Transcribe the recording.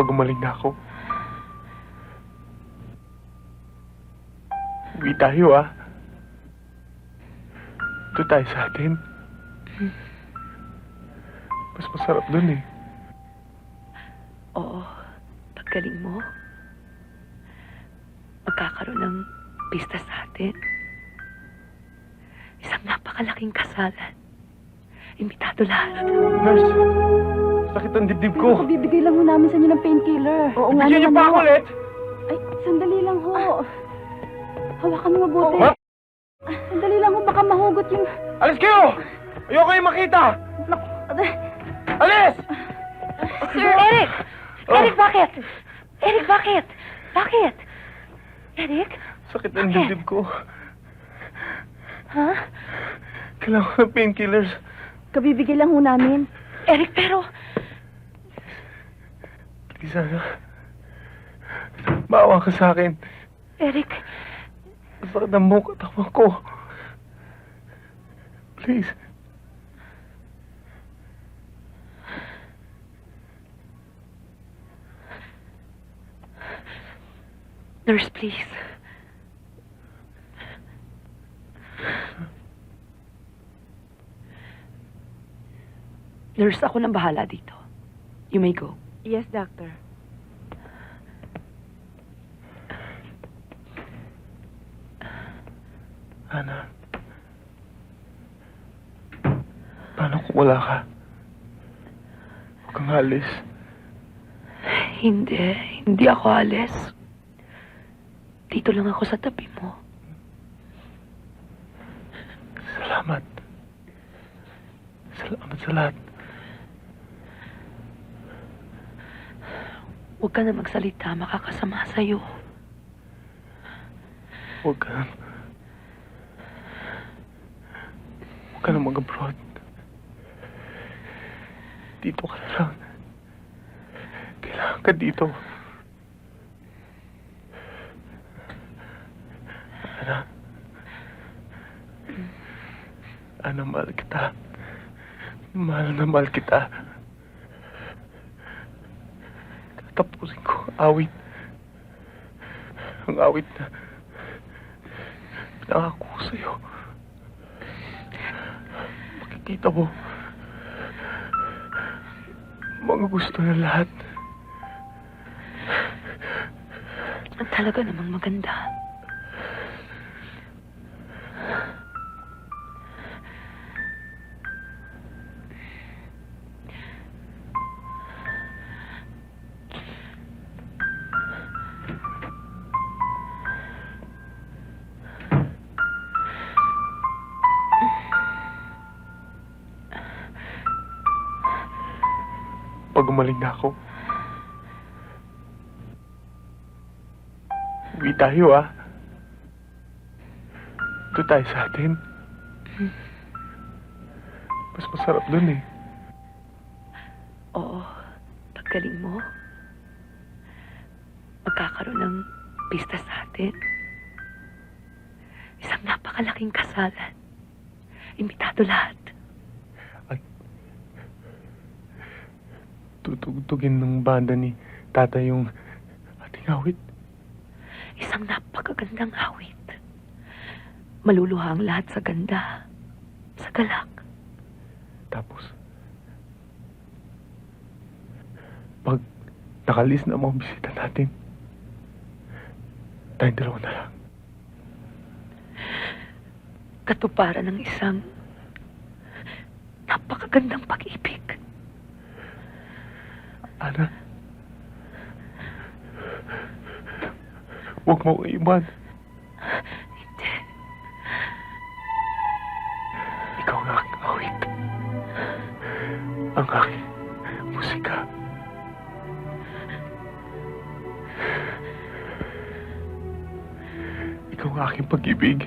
Pag umaling na ako, uwi tayo, ah. Ito tayo sa atin. Mas masarap dun, eh. Oo, paggaling mo, magkakaroon ng pista sa atin. Isang napakalaking kasalan. Imbitado lahat. Nurse, sakit ang dibdib ko. Bibigay lang ho namin sa inyo ng painkiller. Oo nga Bigyan niyo naman pa ho. ako ulit. Ay, sandali lang ho. Hawakan mo mabuti. What? Sandali lang ho, baka mahugot yung... Alis kayo! Ayoko kayong makita! Naku, Alis! Sir Eric! Eric, bakit? Eric, bakit? Bakit? Eric? Sakit ang dibdib ko. Ha? Kailangan ko ng painkillers. kabibigay lang ho namin. Eric, pero... Please, sana. Maawa ka sa akin. Eric, Sakit ang buong katawan ko. Please. nurse, please. Nurse, ako nang bahala dito. You may go. Yes, doctor. Ana. Paano kung wala ka? Huwag kang alis. Hindi ako alis. Dito lang ako sa tabi mo. Salamat. Salamat sa lahat. Huwag ka na magsalita, makakasama sa'yo. Huwag ka na mag-abroad. Dito ka na lang. Kailangan ka dito. Ana. Ana, mahal kita. Mahal na mahal kita. Tatapusin ko ang awit. Ang awit na pinangako ko sa'yo. Makikita mo mga gusto ng lahat. Talaga namang maganda. Pag umaling na ako, uwi tayo, ah. Ito tayo sa atin. Mas masarap dun, eh. Oo, paggaling mo, magkakaroon ng pista sa atin. Isang napakalaking kasalan. Imbitado lahat. Tutugtugin ng banda ni Tata yung ating awit. Isang napakagandang awit. Maluluha ang lahat sa ganda, sa galak. Tapos, pag nakalis na mga bisita natin, tayong dalawa na lang. Katuparan ng isang napakagandang pag-ibig. Ana, huwag mo iwan. Hindi. Ikaw ang aking awit. Ang aking musika. Ikaw ang aking pag-ibig.